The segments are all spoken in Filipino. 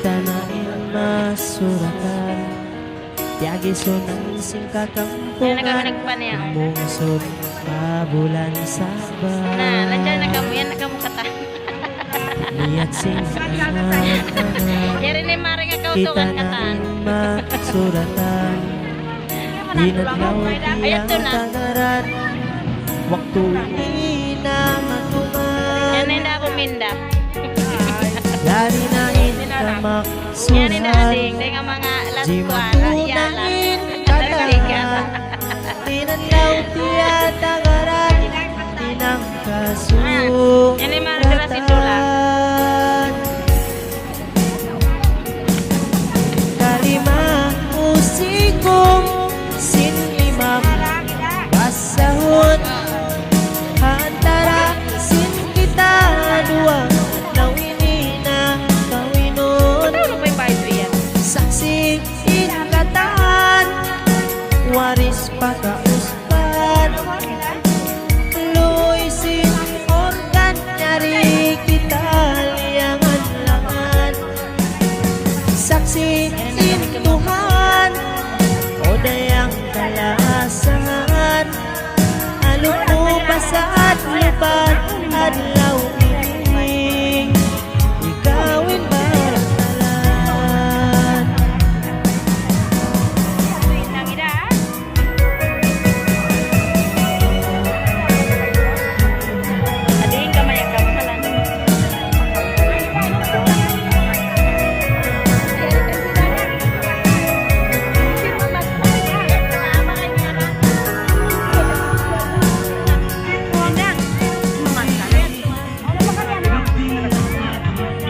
kita na masuratan tiagi sunang singka kampungan mungsod kabulan sa bahay. Nah, nandiyan na kamu yan, kamu kata. Lihat singkahan Yari ni mari nga kita kautungan na katan. masuratan dinadlaw tiyang tagaran waktu ini na matuman Yan hindi ako minda. lari na in ka Yan hindi maksurat ading, di nga mga di laskuan, iyalan. matunangin kadahan dinadlaw tiya tagaran dinang Yan ni mari sila si Dula. kasuratan kalima musikong sinlimang basahon antara sin kita dua nawini na kawinon Ano ba yung bayo yan? saksi ikatan waris pakauspan luisin organ nyari kita liangan langan saksi Tuhan oda yang kalasangan aluk mo basaat lupat adlaw ini ikawin batalan Ading kamay ang kamahalan.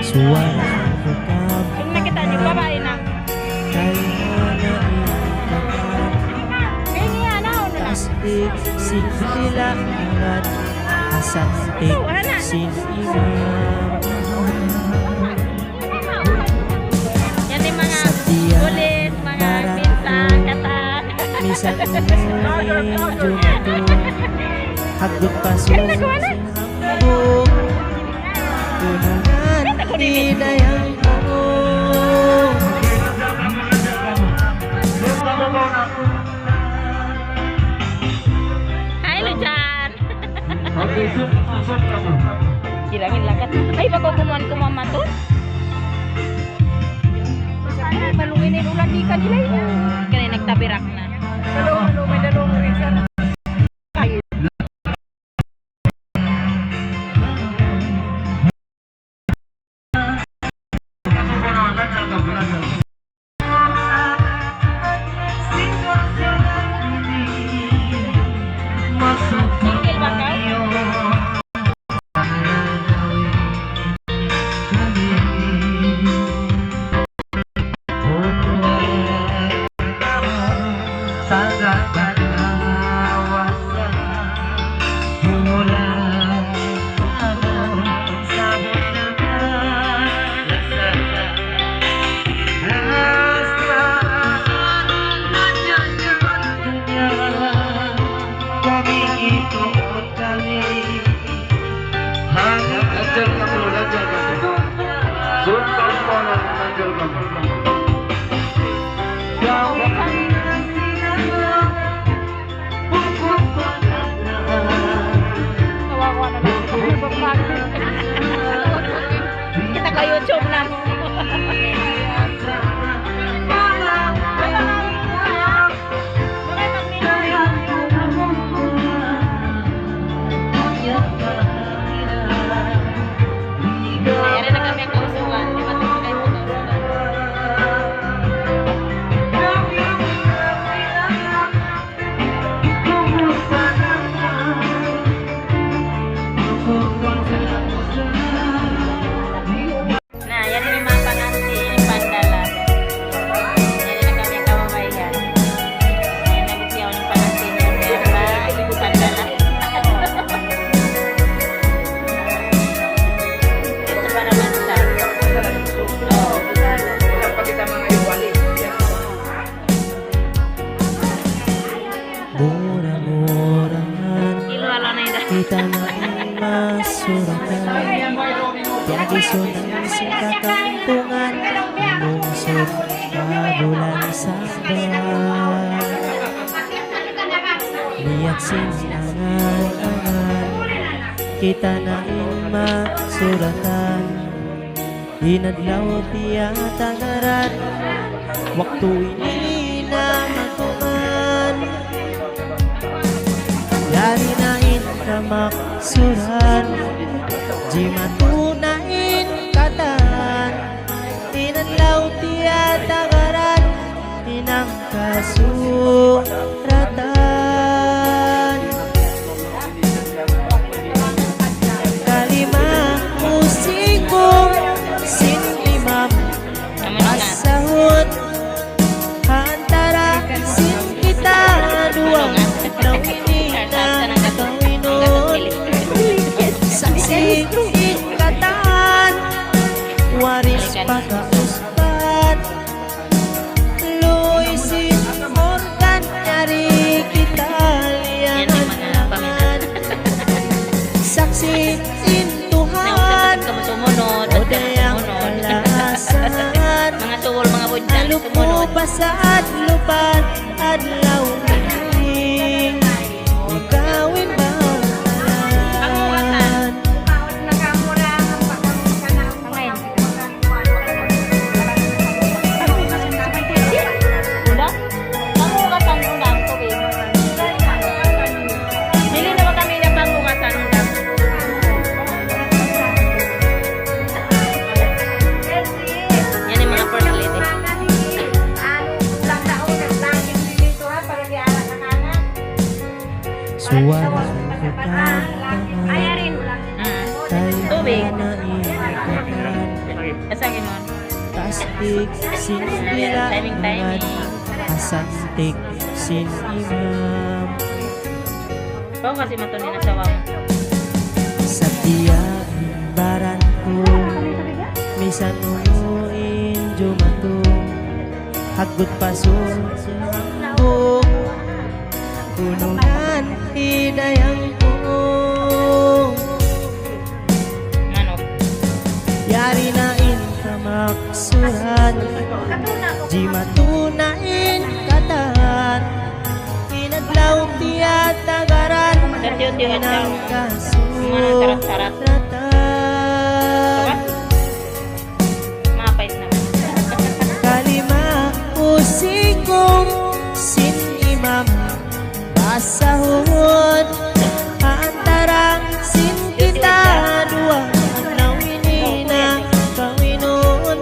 suara bukab Kung nakita niyo ba ba na? tasdik sin tilangan asantik sin imam Yan yung mga Setia kulit, mga para bintang, katan. misal umuling jumto hagdut pasun hambog tunangan hidayang mo Hai Lujan. Hilangin lakat. Ay, pagkukuman ko mama to. Balungin ni ulan di kanila yun. Kaya nagtabirak na. May dalong rizal. Single ba ka? Kawawa na lang. Kita ka YouTube na. Ayan na kami ang kausugan. Di ba ito kayo mo kausugan? Nah, yan yung mga pangantin, pandala. Yan na kami ang kamamayan. Ayan, nagsiyaw ng pangantin. Yan ba? Pandala. Ito pa naman sa. Oo. murah-murahan Ilwala na yun. kita na masuratan tiagi sunang singka kampungan Niyak sinangan-angan kita na suratan hinadlaw tiya tagaran waktu ini na matuman yari na intramaksuran di matunain katan hinadlaw tiya tagaran inang kasuratan kalima musiko sin imam asahut antara sin kita dua nawinina kawinun saksi ikatan waris pakauspan luisin organ nyari kita liangan saksi in Tuhan Kamu sumunod. Oda yang kalasan Mga tuwol, mga budyang Alok mo sumunod. pa sa adlupan Adlaw ini Ikawin ba Pangungatan. Pangain. Udah? Pangungatan undang tubig. Dili na ba kami na pangungatan undang? Yan yung mga first lady. Suara bukan Tubig. Tayo na ikatan Kasangin mo. Tastik sinila Timing. Asantik sin imam Ikaw kasi matunin na sawa mo. Sa baran ko Misan umuin jumatong Hagot pasun buk Punungan hidayang ko Manok. Yari na intramaksuran Di matunain katan Inadlaw tiya tagaran Tertiyo-tiyo at Inang Mga tarat-tarat. kasuratan Mapais naman. Kalima usikong sin imam Basahun Antara sin kita dua Nawinina kawinun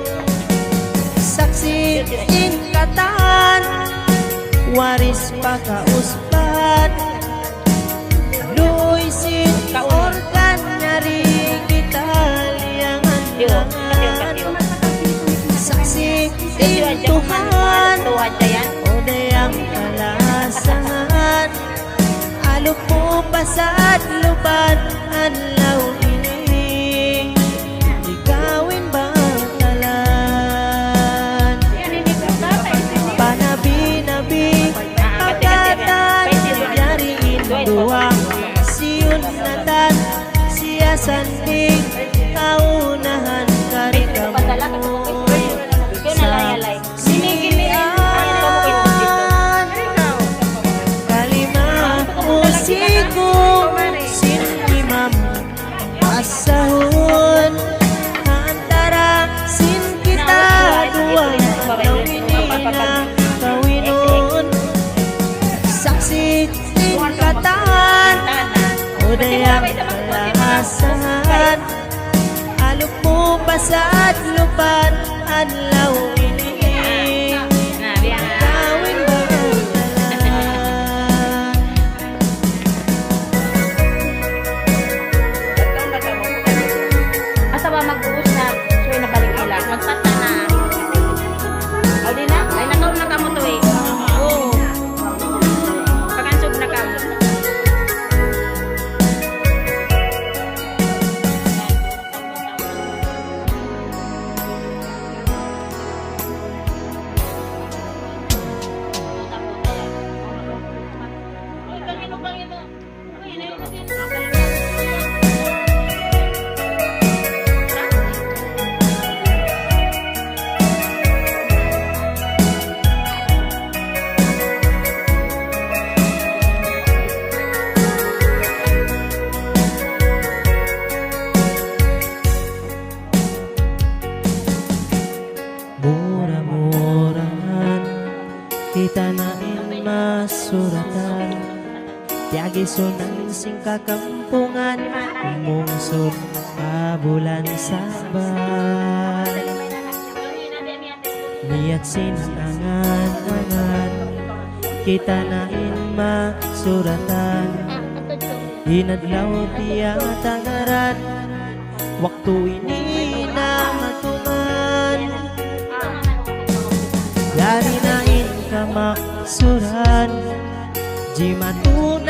Saksi ingkatan Waris pakauspan Luisin organ nyari kita liangan Saksi in Tuhan Tuhan yan. Oda yang kalasan Alok mo pa sa adlupan Adlaw ini Ikawin ba talan Panabi-nabi Pagkatan Yariin duwang Siyun natan Siya sandig Kaunahan Padala ka karikamu sa Ikaw na layalay. Kalima musiko sin imam asahun antara sin kita dua nawinina kawinun saksi tingkatan udah yang kalasan alok mo pa sa adlupan adlaw ini Nah, biar. Kawin ba talan Asa ba mag-uus na suwi na balik nila? Magpata na. O di na? Ay, nakaw na kamo to eh. Oo. Pag-ansog na kamo. suratan Tiagi sunang sing kakampungan Umungsod kabulan saban Niat sinangan-angan Kita nain masuratan Hinadlaw tiya tangaran Waktu ini na matuman Dari nain kamaksuran Jimatun